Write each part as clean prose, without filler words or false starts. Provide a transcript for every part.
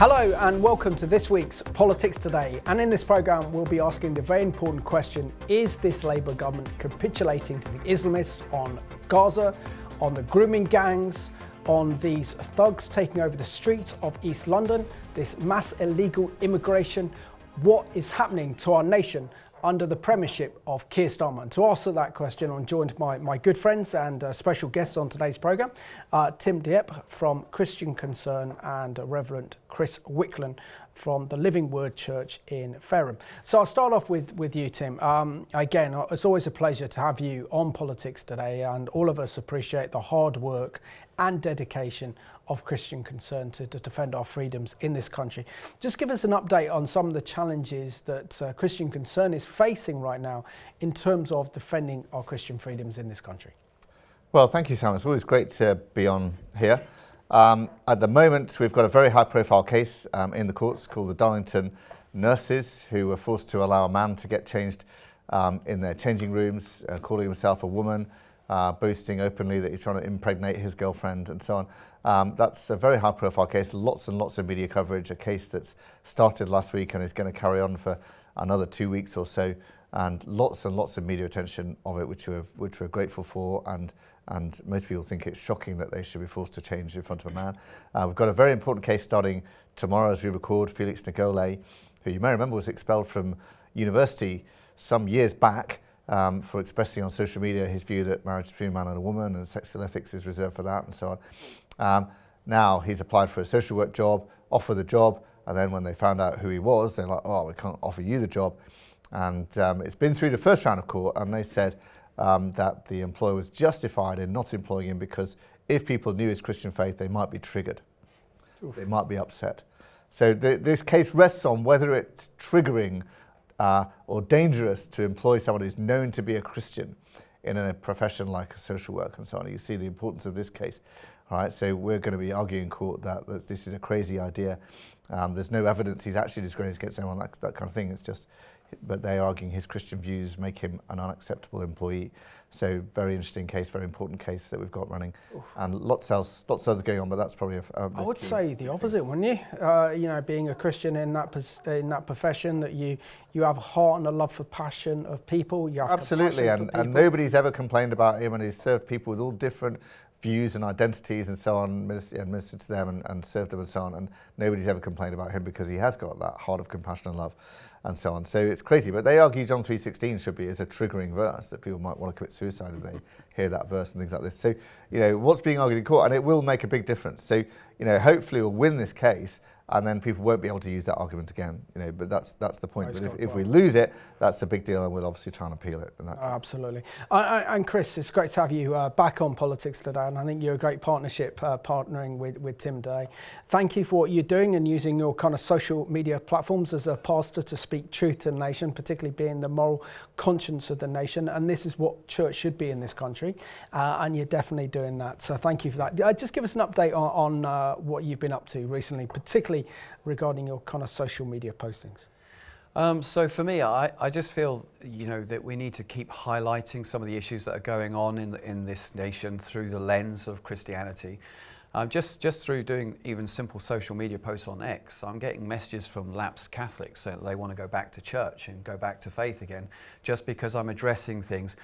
Hello and welcome to this week's Politics Today, and in this programme we'll be asking the very important question: is this Labour government capitulating to the Islamists on Gaza, on the grooming gangs, on these thugs taking over the streets of East London, this mass illegal immigration? What is happening to our nation under the premiership of Keir Starmer? And to answer that question, I'm joined by my good friends and special guests on today's programme, Tim Dieppe from Christian Concern and Reverend Chris Wickland from the Living Word Church in Fareham. So I'll start off with you, Tim. Again, it's always a pleasure to have you on Politics Today, and all of us appreciate the hard work and dedication of Christian Concern to defend our freedoms in this country. Just give us an update on some of the challenges that Christian Concern is facing right now in terms of defending our Christian freedoms in this country. Well, thank you, Sam. It's always great to be on here. At the moment, we've got a very high-profile case in the courts called the Darlington nurses, who were forced to allow a man to get changed in their changing rooms, calling himself a woman, boasting openly that he's trying to impregnate his girlfriend and so on. That's a very high-profile case, lots and lots of media coverage, a case that's started last week and is going to carry on for another 2 weeks or so, and lots of media attention of it, which we're grateful for, and most people think it's shocking that they should be forced to change in front of a man. We've got a very important case starting tomorrow as we record. Felix Nicole, who you may remember was expelled from university some years back for expressing on social media his view that marriage between a man and a woman and sexual ethics is reserved for that and so on. Now he's applied for a social work job, offered the job, and then when they found out who he was, they're like, oh, we can't offer you the job. And it's been through the first round of court, and they said that the employer was justified in not employing him because if people knew his Christian faith, they might be triggered. Oof. They might be upset. So this case rests on whether it's triggering or dangerous to employ someone who's known to be a Christian in a profession like a social work and so on. You see the importance of this case. All right, so we're going to be arguing in court that this is a crazy idea. There's no evidence he's actually discriminated against anyone, that kind of thing. It's just, but they're arguing his Christian views make him an unacceptable employee. So very interesting case, very important case that we've got running. Oof. And lots else going on, but that's probably I would say the opposite, wouldn't you? You know, being a Christian in that profession, that you have a heart and a love for passion of people. You have absolutely, and nobody's ever complained about him, and he's served people with all different views and identities and so on, ministered to them and served them and so on, and nobody's ever complained about him because he has got that heart of compassion and love and so on. So it's crazy, but they argue John 3:16 should be as a triggering verse, that people might want to commit suicide if they hear that verse and things like this. So, you know, what's being argued in court, and it will make a big difference. So, you know, hopefully we'll win this case, and then people won't be able to use that argument again, you know, but that's the point. But if we lose it, that's a big deal, and we'll obviously try and appeal it. In that case. Absolutely. And Chris, it's great to have you back on Politics Today, and I think you're a great partnership partnering with Tim today. Thank you for what you're doing and using your kind of social media platforms as a pastor to speak truth to the nation, particularly being the moral conscience of the nation, and this is what church should be in this country, and you're definitely doing that. So thank you for that. Just give us an update on what you've been up to recently, particularly regarding your kind of social media postings. So for me, I just feel, you know, that we need to keep highlighting some of the issues that are going on in this nation through the lens of Christianity. Just through doing even simple social media posts on X, I'm getting messages from lapsed Catholics saying that they want to go back to church and go back to faith again, just because I'm addressing things.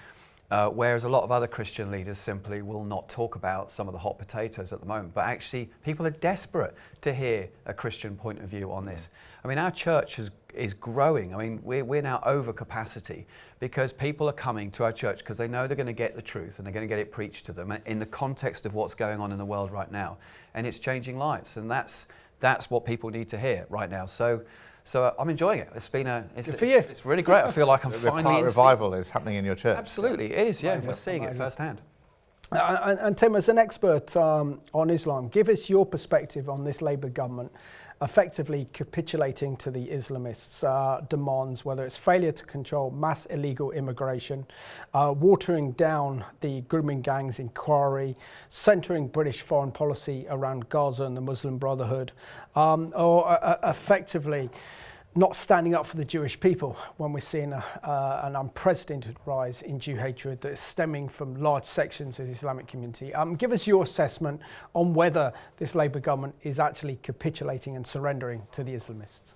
Whereas a lot of other Christian leaders simply will not talk about some of the hot potatoes at the moment. But actually, people are desperate to hear a Christian point of view on this. I mean, our church is growing. I mean, we're now over capacity because people are coming to our church because they know they're going to get the truth and they're going to get it preached to them in the context of what's going on in the world right now. And it's changing lives. And that's what people need to hear right now. So I'm enjoying it. It's really great. I feel like I'm finally revival is happening in your church. Absolutely, it is. Yeah, we're seeing it firsthand. And Tim, as an expert on Islam, give us your perspective on this Labour government effectively capitulating to the Islamists' demands, whether it's failure to control mass illegal immigration, watering down the grooming gangs inquiry, centering British foreign policy around Gaza and the Muslim Brotherhood, or effectively not standing up for the Jewish people when we're seeing an unprecedented rise in Jew hatred that's stemming from large sections of the Islamic community. Give us your assessment on whether this Labour government is actually capitulating and surrendering to the Islamists.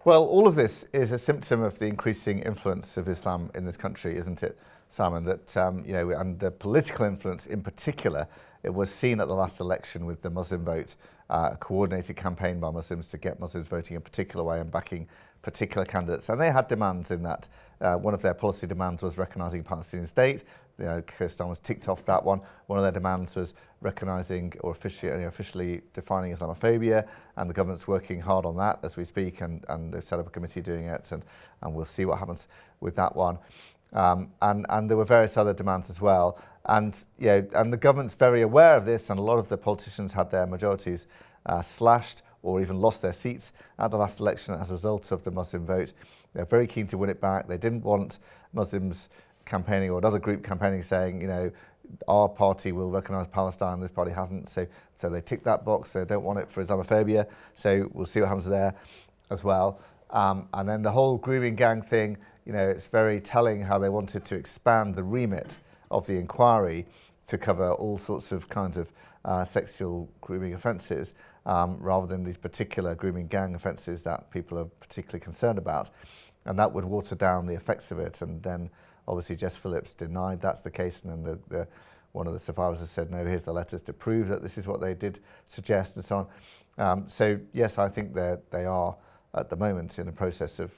Well, all of this is a symptom of the increasing influence of Islam in this country, isn't it, Simon? That, and the political influence in particular, it was seen at the last election with the Muslim vote, a coordinated campaign by Muslims to get Muslims voting a particular way and backing particular candidates. And they had demands in that. One of their policy demands was recognising a Palestinian state. Keir Starmer's ticked off that one. One of their demands was recognising or officially defining Islamophobia, and the government's working hard on that as we speak, and they've set up a committee doing it, and we'll see what happens with that one. And there were various other demands as well. And the government's very aware of this, and a lot of the politicians had their majorities slashed or even lost their seats at the last election as a result of the Muslim vote. They're very keen to win it back. They didn't want Muslims campaigning or another group campaigning saying, our party will recognise Palestine, this party hasn't. So they tick that box. They don't want it for Islamophobia. So we'll see what happens there as well. And then the whole grooming gang thing, it's very telling how they wanted to expand the remit of the inquiry to cover all sorts of kinds of sexual grooming offences, rather than these particular grooming gang offences that people are particularly concerned about. And that would water down the effects of it. And then obviously Jess Phillips denied that's the case, and then one of the survivors has said, no, here's the letters to prove that this is what they did suggest, and so on. So yes, I think they are at the moment in a process of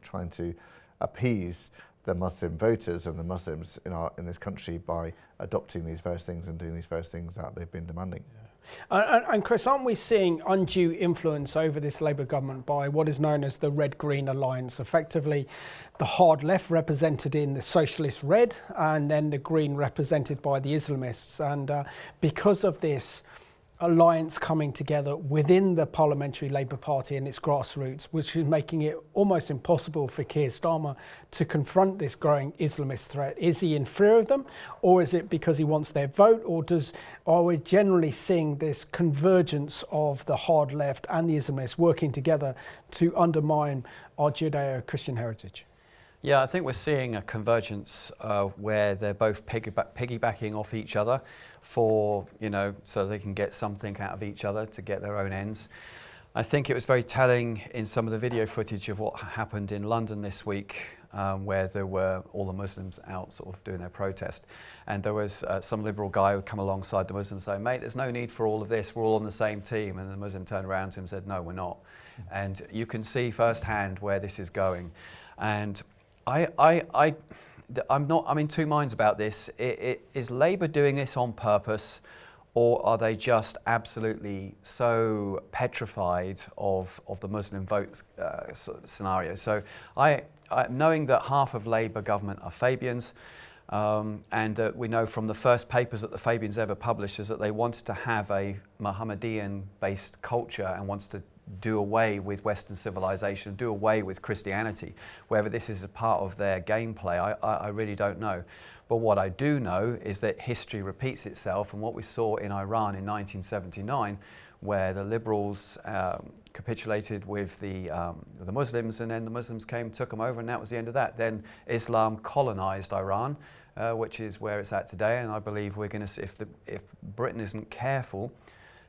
trying to appease the Muslim voters and the Muslims in this country by adopting these various things and doing these various things that they've been demanding. Yeah. And Chris, aren't we seeing undue influence over this Labour government by what is known as the Red-Green Alliance, effectively the hard left represented in the socialist red, and then the green represented by the Islamists? And because of this alliance coming together within the Parliamentary Labour Party and its grassroots, which is making it almost impossible for Keir Starmer to confront this growing Islamist threat. Is he in fear of them, or is it because he wants their vote, or are we generally seeing this convergence of the hard left and the Islamists working together to undermine our Judeo-Christian heritage? Yeah, I think we're seeing a convergence where they're both piggybacking off each other for, so they can get something out of each other to get their own ends. I think it was very telling in some of the video footage of what happened in London this week, where there were all the Muslims out sort of doing their protest. And there was some liberal guy who would come alongside the Muslims saying, mate, there's no need for all of this, we're all on the same team. And the Muslim turned around to him and said, no, we're not. And you can see firsthand where this is going. And I'm in two minds about this. Is Labour doing this on purpose, or are they just absolutely so petrified of the Muslim vote scenario? So knowing that half of Labour government are Fabians, and we know from the first papers that the Fabians ever published is that they wanted to have a Mohammedan-based culture and wants to do away with Western civilization, do away with Christianity. Whether this is a part of their gameplay, I really don't know. But what I do know is that history repeats itself, and what we saw in Iran in 1979, where the liberals capitulated with the Muslims, and then the Muslims came, took them over, and that was the end of that. Then Islam colonized Iran, which is where it's at today, and I believe we're going to, if Britain isn't careful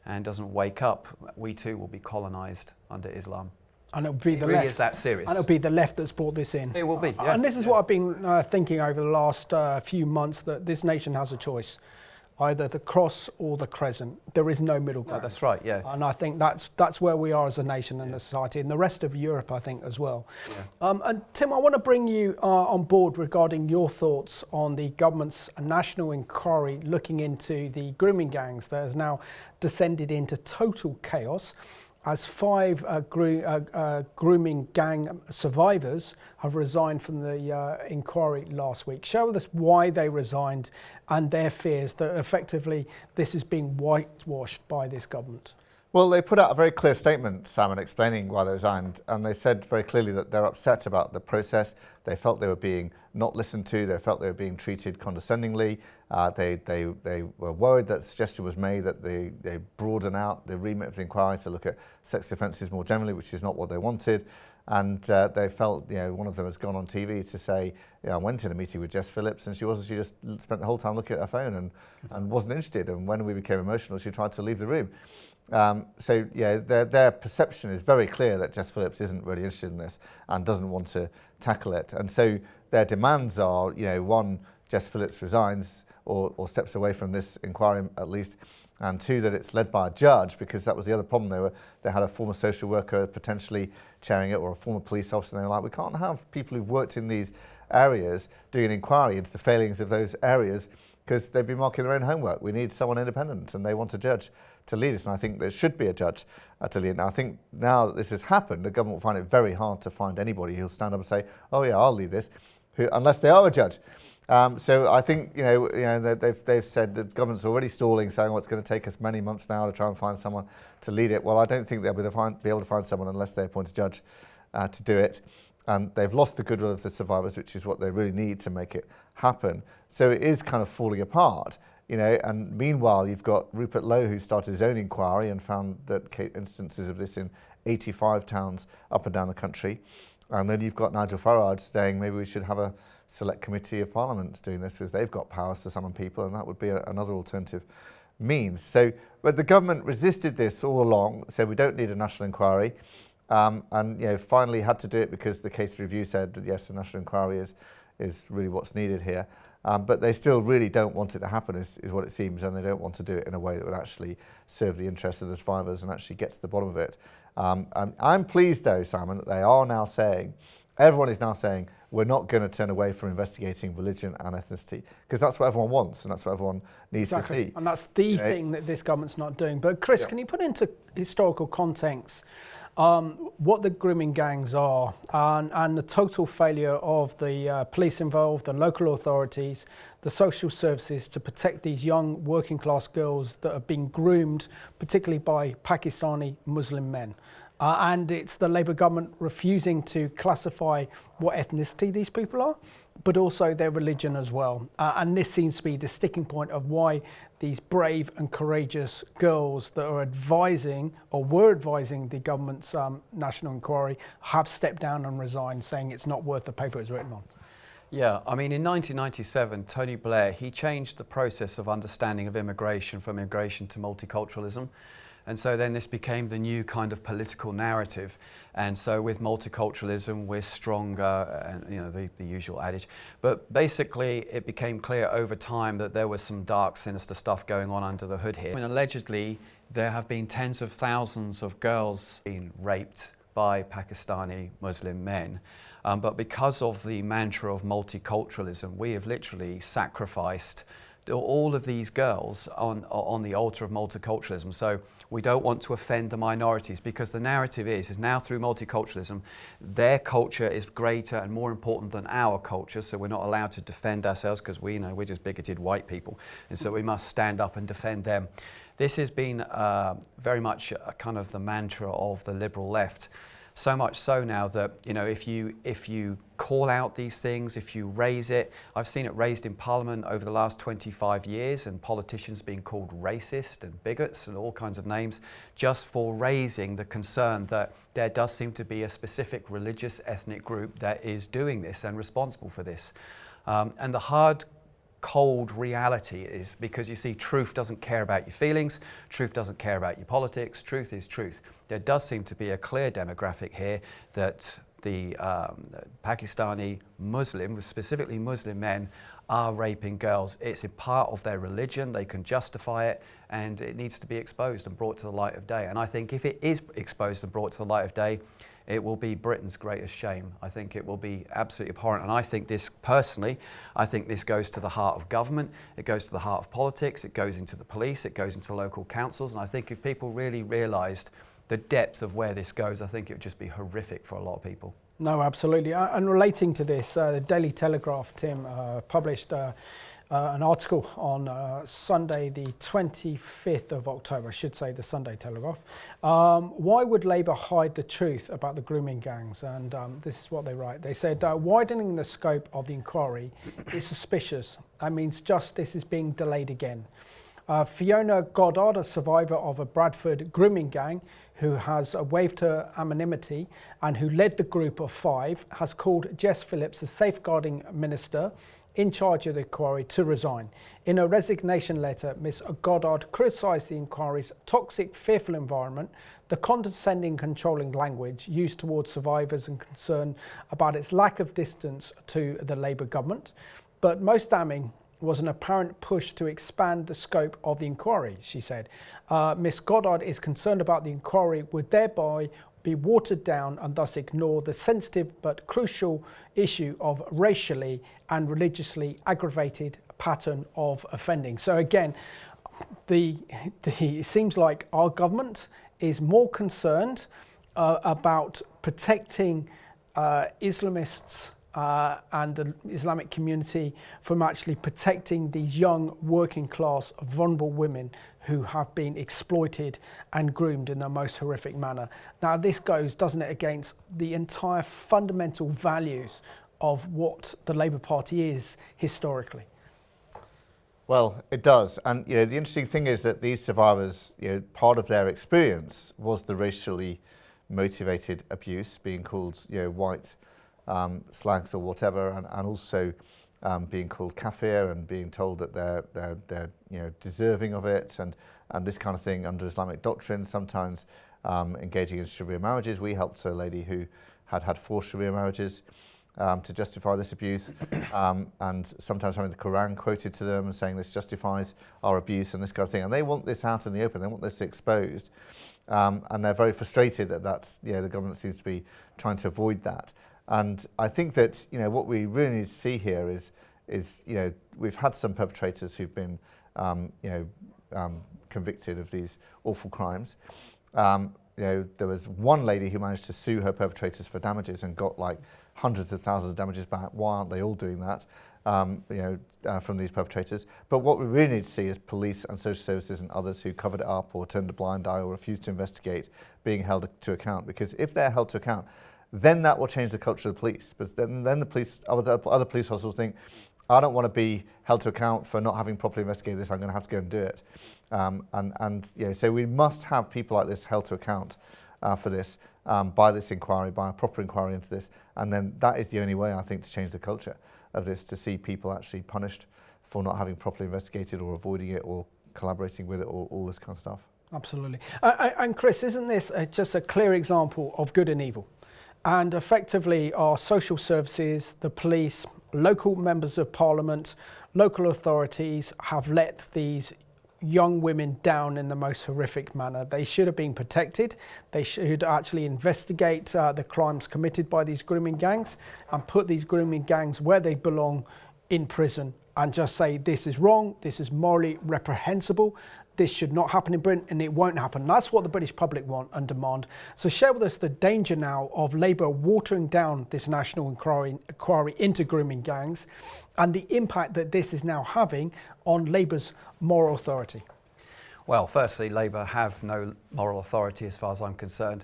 and doesn't wake up, we too will be colonised under Islam. And it'll be the really left. Is that serious? And it'll be the left that's brought this in. It will be, yeah. And this is what I've been thinking over the last few months, that this nation has a choice. Either the cross or the crescent. There is no middle ground. No, that's right, yeah. And I think that's where we are as a nation and a society, and the rest of Europe, I think, as well. Yeah. And Tim, I want to bring you on board regarding your thoughts on the government's national inquiry looking into the grooming gangs that has now descended into total chaos, as 5 grooming gang survivors have resigned from the inquiry last week. Share with us why they resigned and their fears that effectively this is being whitewashed by this government. Well, they put out a very clear statement, Simon, explaining why they resigned, and they said very clearly that they're upset about the process. They felt they were being not listened to. They felt they were being treated condescendingly. They were worried that the suggestion was made that they broaden out the remit of the inquiry to look at sex offences more generally, which is not what they wanted. And they felt, one of them has gone on TV to say, I went in a meeting with Jess Phillips and she just spent the whole time looking at her phone and wasn't interested. And when we became emotional, she tried to leave the room. Their perception is very clear that Jess Phillips isn't really interested in this and doesn't want to tackle it. And so their demands are, one, Jess Phillips resigns or steps away from this inquiry at least, and two, that it's led by a judge, because that was the other problem. They had a former social worker potentially chairing it, or a former police officer, and they were like, we can't have people who've worked in these areas doing an inquiry into the failings of those areas, because they'd be marking their own homework. We need someone independent, and they want a judge to lead us, and I think there should be a judge to lead it. Now, I think now that this has happened, the government will find it very hard to find anybody who'll stand up and say, oh yeah, I'll lead this, unless they are a judge. So I think they've said the government's already stalling, saying, it's going to take us many months now to try and find someone to lead it. Well, I don't think they'll be able to find someone unless they appoint a judge to do it. And they've lost the goodwill of the survivors, which is what they really need to make it happen. So it is kind of falling apart, and meanwhile you've got Rupert Lowe, who started his own inquiry and found that instances of this in 85 towns up and down the country. And then you've got Nigel Farage saying maybe we should have a select committee of Parliament doing this, because they've got powers to summon people, and that would be another alternative means. So, but the government resisted this all along, said we don't need a national inquiry, and finally had to do it because the case review said that yes, the national inquiry is really what's needed here. But they still really don't want it to happen, is what it seems, and they don't want to do it in a way that would actually serve the interests of the survivors and actually get to the bottom of it. I'm pleased, though, Simon, that they are now saying, everyone is now saying, we're not going to turn away from investigating religion and ethnicity, because that's what everyone wants and that's what everyone needs to see. And that's the thing that this government's not doing. But Chris, can you put into historical context what the grooming gangs are and the total failure of the police involved, the local authorities, the social services to protect these young working class girls that are being groomed, particularly by Pakistani Muslim men? And it's the Labour government refusing to classify what ethnicity these people are, but also their religion as well. And this seems to be the sticking point of why these brave and courageous girls that are advising, or were advising, the government's national inquiry have stepped down and resigned, saying it's not worth the paper it's written on. Yeah, I mean, in 1997, Tony Blair, he changed the process of understanding of immigration from immigration to multiculturalism. And so then this became the new kind of political narrative. And so with multiculturalism, we're stronger, and the usual adage. But basically, it became clear over time that there was some dark, sinister stuff going on under the hood here. I mean, allegedly, there have been tens of thousands of girls being raped by Pakistani Muslim men. But because of the mantra of multiculturalism, we have literally sacrificed all of these girls on the altar of multiculturalism. So we don't want to offend the minorities, because the narrative is now through multiculturalism, their culture is greater and more important than our culture, so we're not allowed to defend ourselves because we're just bigoted white people, and so we must stand up and defend them. This has been very much a kind of the mantra of the liberal left. So much so now that, if you call out these things, if you raise it, I've seen it raised in Parliament over the last 25 years, and politicians being called racist and bigots and all kinds of names, just for raising the concern that there does seem to be a specific religious ethnic group that is doing this and responsible for this. And the hard, cold reality is, because you see, truth doesn't care about your feelings, truth doesn't care about your politics, truth is truth. There does seem to be a clear demographic here that the Pakistani Muslim, specifically Muslim men, are raping girls. It's a part of their religion, they can justify it, and it needs to be exposed and brought to the light of day. And I think if it is exposed and brought to the light of day, it will be Britain's greatest shame. I think it will be absolutely abhorrent. And I think this, personally, I think this goes to the heart of government, it goes to the heart of politics, it goes into the police, it goes into local councils. And I think if people really realised the depth of where this goes, I think it would just be horrific for a lot of people. No, absolutely. And relating to this, the Daily Telegraph, Tim, published an article on Sunday, the 25th of October, I should say the Sunday Telegraph. Why would Labour hide the truth about the grooming gangs? And this is what they write. They said, widening the scope of the inquiry is suspicious. That means justice is being delayed again. Fiona Goddard, a survivor of a Bradford grooming gang who has waived her anonymity and who led the group of 5, has called Jess Phillips, the safeguarding minister in charge of the inquiry, to resign. In a resignation letter, Ms Goddard criticised the inquiry's toxic, fearful environment, the condescending, controlling language used towards survivors and concern about its lack of distance to the Labour government. But most damning was an apparent push to expand the scope of the inquiry, she said. Ms Goddard is concerned about the inquiry would thereby be watered down and thus ignore the sensitive but crucial issue of racially and religiously aggravated pattern of offending. So again, it seems like our government is more concerned about protecting Islamists and the Islamic community from actually protecting these young working class vulnerable women who have been exploited and groomed in the most horrific manner. Now this goes, doesn't it, against the entire fundamental values of what the Labour Party is historically. Well, it does. And the interesting thing is that these survivors, part of their experience was the racially motivated abuse, being called white slags or whatever, and also being called kafir and being told that they're deserving of it, and this kind of thing under Islamic doctrine. Sometimes engaging in Sharia marriages. We helped a lady who had 4 Sharia marriages to justify this abuse, and sometimes having the Quran quoted to them and saying this justifies our abuse and this kind of thing. And they want this out in the open. They want this exposed, and they're very frustrated that that's the government seems to be trying to avoid that. And I think that what we really need to see here is we've had some perpetrators who've been convicted of these awful crimes. There was one lady who managed to sue her perpetrators for damages and got like hundreds of thousands of damages back. Why aren't they all doing that? From these perpetrators. But what we really need to see is police and social services and others who covered it up or turned a blind eye or refused to investigate being held to account. Because if they're held to account, then that will change the culture of the police. But then the police, other police officers think, I don't want to be held to account for not having properly investigated this. I'm going to have to go and do it. So we must have people like this held to account for this by this inquiry, by a proper inquiry into this. And then that is the only way, I think, to change the culture of this, to see people actually punished for not having properly investigated or avoiding it or collaborating with it or all this kind of stuff. Absolutely. And Chris, isn't this just a clear example of good and evil? And effectively our social services, the police, local members of parliament, local authorities have let these young women down in the most horrific manner. They should have been protected. They should actually investigate the crimes committed by these grooming gangs and put these grooming gangs where they belong, in prison, and just say this is wrong, this is morally reprehensible, this should not happen in Britain, and it won't happen. That's what the British public want and demand. So share with us the danger now of Labour watering down this national inquiry into grooming gangs and the impact that this is now having on Labour's moral authority. Well, firstly, Labour have no moral authority as far as I'm concerned.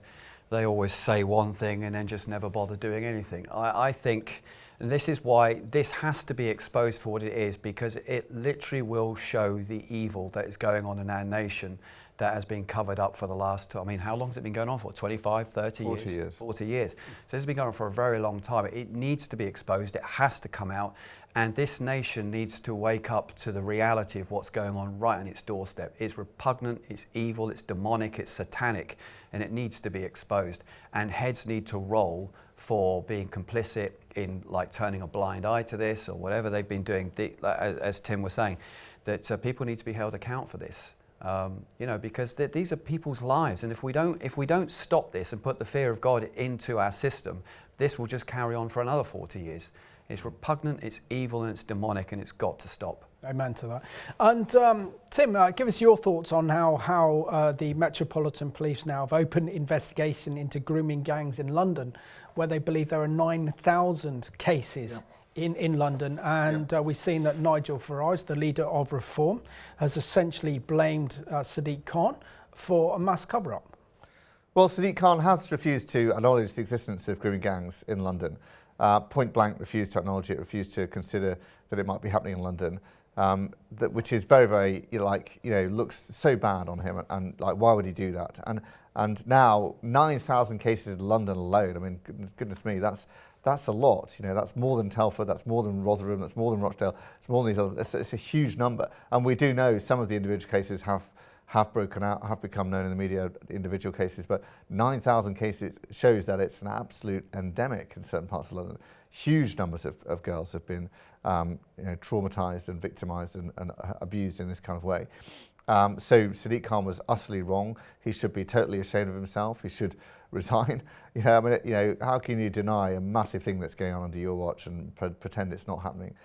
They always say one thing and then just never bother doing anything. I think this is why this has to be exposed for what it is, because it literally will show the evil that is going on in our nation that has been covered up for the last, how long has it been going on for? 25, 30 years? 40 years. 40 years. So this has been going on for a very long time. It needs to be exposed. It has to come out. And this nation needs to wake up to the reality of what's going on right on its doorstep. It's repugnant, it's evil, it's demonic, it's satanic, and it needs to be exposed. And heads need to roll for being complicit in turning a blind eye to this or whatever they've been doing. As Tim was saying, that people need to be held account for this. Because these are people's lives, and if we don't stop this and put the fear of God into our system, this will just carry on for another 40 years. It's repugnant, it's evil, and it's demonic, and it's got to stop. Amen to that. And Tim, give us your thoughts on how the Metropolitan Police now have opened investigation into grooming gangs in London, where they believe there are 9,000 cases in London, and we've seen that Nigel Farage, the leader of Reform, has essentially blamed Sadiq Khan for a mass cover-up. Well, Sadiq Khan has refused to acknowledge the existence of grooming gangs in London. Point blank refused to acknowledge it, refused to consider that it might be happening in London, which is very, very, looks so bad on him, and like, why would he do that? And now 9,000 cases in London alone. I mean, goodness me, that's a lot. That's more than Telford, that's more than Rotherham, that's more than Rochdale, it's more than these other. It's a huge number, and we do know some of the individual cases have broken out, have become known in the media, individual cases, but 9,000 cases shows that it's an absolute endemic in certain parts of London. Huge numbers of girls have been traumatised and victimised and abused in this kind of way. So Sadiq Khan was utterly wrong. He should be totally ashamed of himself. He should resign. How can you deny a massive thing that's going on under your watch and pretend it's not happening?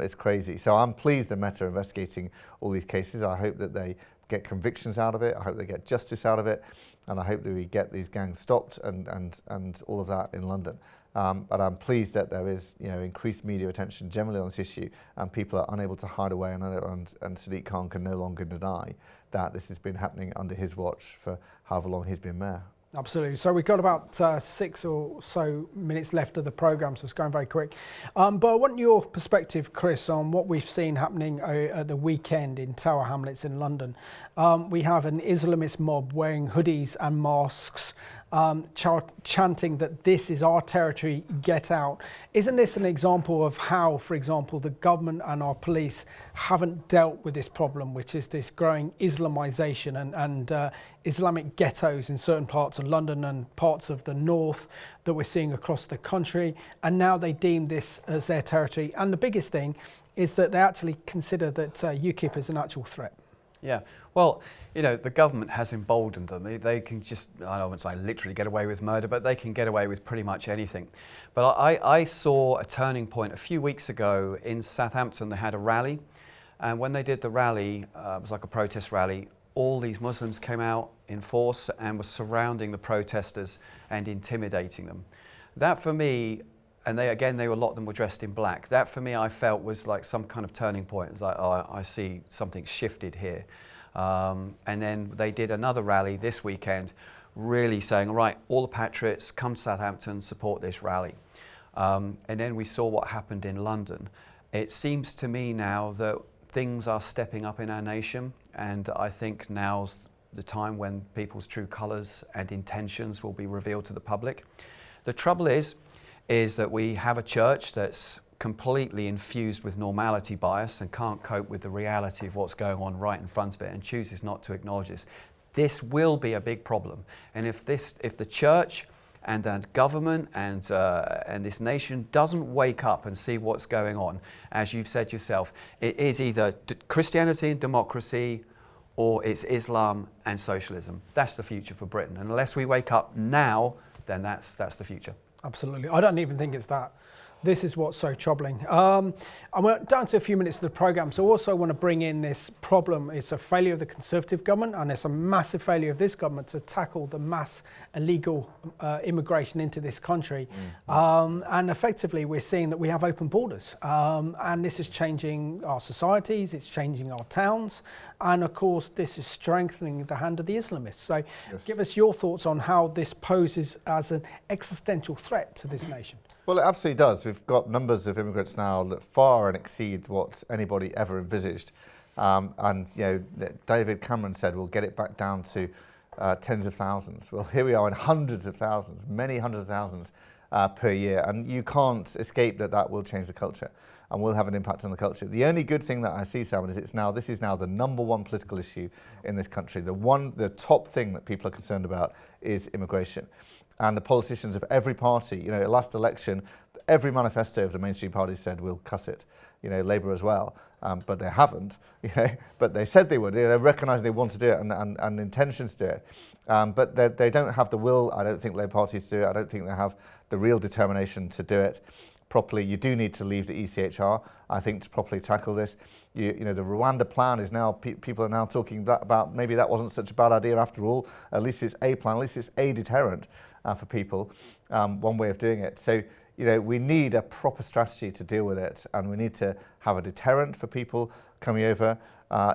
It's crazy. So I'm pleased the Met are investigating all these cases. I hope that they get convictions out of it. I hope they get justice out of it, and I hope that we get these gangs stopped and all of that in London. But I'm pleased that there is increased media attention generally on this issue, and people are unable to hide away, and Sadiq Khan can no longer deny that this has been happening under his watch for however long he's been mayor. Absolutely. So we've got about 6 or so minutes left of the programme, so it's going very quick. But I want your perspective, Chris, on what we've seen happening at the weekend in Tower Hamlets in London. We have an Islamist mob wearing hoodies and masks, chanting that this is our territory, get out. Isn't this an example of how, for example, the government and our police haven't dealt with this problem, which is this growing Islamisation and Islamic ghettos in certain parts of London and parts of the north that we're seeing across the country, and now they deem this as their territory. And the biggest thing is that they actually consider that UKIP is an actual threat. Yeah, well, the government has emboldened them. They can just, I don't want to say literally get away with murder, but they can get away with pretty much anything. But I saw a turning point a few weeks ago in Southampton. They had a rally, and when they did the rally, it was like a protest rally, all these Muslims came out in force and were surrounding the protesters and intimidating them. That for me, and they a lot of them were dressed in black. That for me, I felt was like some kind of turning point. It's like, oh, I see something shifted here. And then they did another rally this weekend, really saying, all right, all the patriots, come to Southampton, support this rally. And then we saw what happened in London. It seems to me now that things are stepping up in our nation, and I think now's the time when people's true colours and intentions will be revealed to the public. The trouble is that we have a church that's completely infused with normality bias and can't cope with the reality of what's going on right in front of it and chooses not to acknowledge this. This will be a big problem. And if the church and the government and this nation doesn't wake up and see what's going on, as you've said yourself, it is either Christianity and democracy, or it's Islam and socialism. That's the future for Britain. And unless we wake up now, then that's the future. Absolutely. I don't even think it's that. This is what's so troubling. We're down to a few minutes of the programme, so also I want to bring in this problem. It's a failure of the Conservative government, and it's a massive failure of this government to tackle the mass illegal immigration into this country. And effectively, we're seeing that we have open borders. And this is changing our societies, it's changing our towns, and of course, this is strengthening the hand of the Islamists. So give us your thoughts on how this poses as an existential threat to this nation. Well, it absolutely does. We've got numbers of immigrants now that far and exceed what anybody ever envisaged. David Cameron said we'll get it back down to tens of thousands. Well, here we are in hundreds of thousands, many hundreds of thousands per year. And you can't escape that will change the culture and will have an impact on the culture. The only good thing that I see, Simon, is this is now the number one political issue in this country. The top thing that people are concerned about is immigration. And the politicians of every party, last election, every manifesto of the mainstream parties said we'll cut it, Labour as well, but they haven't, but they said they would. They recognise they want to do it and intentions to do it, but they don't have the will, I don't think, Labour parties to do it. I don't think they have the real determination to do it properly. You do need to leave the ECHR, I think, to properly tackle this. The Rwanda plan is now, people are now talking about maybe that wasn't such a bad idea after all. At least it's a plan, at least it's a deterrent for people, one way of doing it. So you know, we need a proper strategy to deal with it, and we need to have a deterrent for people coming over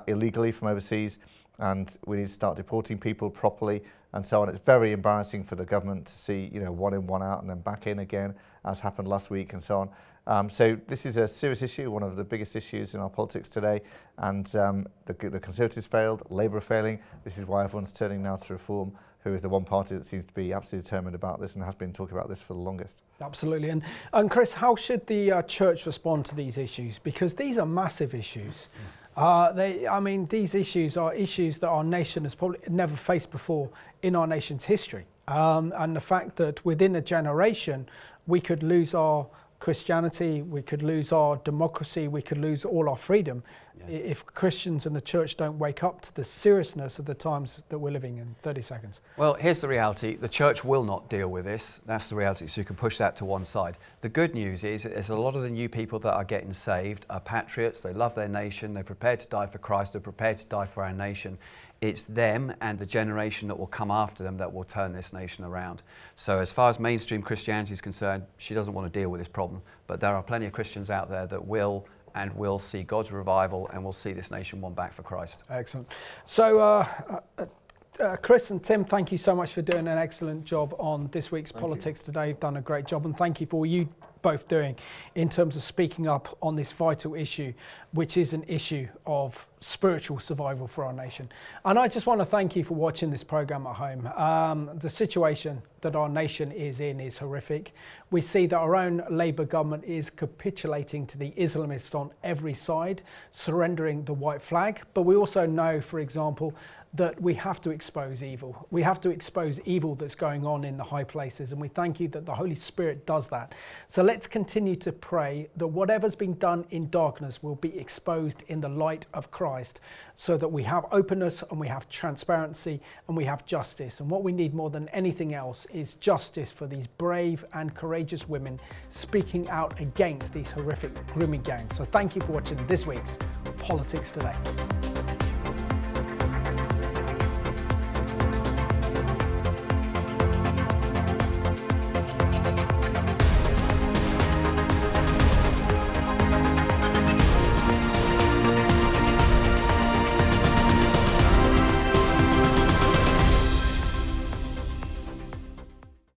illegally from overseas, and we need to start deporting people properly and so on. It's very embarrassing for the government to see, you know, one in, one out and then back in again, as happened last week and so on. So this is a serious issue, one of the biggest issues in our politics today, and the Conservatives failed, Labour are failing. This is why everyone's turning now to Reform, who is the one party that seems to be absolutely determined about this and has been talking about this for the longest. Absolutely. And Chris, how should the church respond to these issues? Because these are massive issues. These issues are issues that our nation has probably never faced before in our nation's history. And the fact that within a generation, we could lose our Christianity, we could lose our democracy, we could lose all our freedom if Christians and the church don't wake up to the seriousness of the times that we're living in. 30 seconds. Well, here's the reality. The church will not deal with this. That's the reality. So you can push that to one side. The good news is a lot of the new people that are getting saved are patriots. They love their nation. They're prepared to die for Christ. They're prepared to die for our nation. It's them and the generation that will come after them that will turn this nation around. So as far as mainstream Christianity is concerned, she doesn't want to deal with this problem. But there are plenty of Christians out there that will see God's revival and will see this nation won back for Christ. Excellent. So Chris and Tim, thank you so much for doing an excellent job on this week's Politics Today. You've done a great job, and thank you for all you both doing in terms of speaking up on this vital issue, which is an issue of spiritual survival for our nation. And I just want to thank you for watching this program at home. The situation that our nation is in is horrific. We see that our own Labour government is capitulating to the Islamists on every side, surrendering the white flag. But we also know, for example, that we have to expose evil. We have to expose evil that's going on in the high places, and we thank you that the Holy Spirit does that. So let's continue to pray that whatever's been done in darkness will be exposed in the light of Christ, so that we have openness and we have transparency and we have justice. And what we need more than anything else is justice for these brave and courageous women speaking out against these horrific grooming gangs. So thank you for watching this week's Politics Today.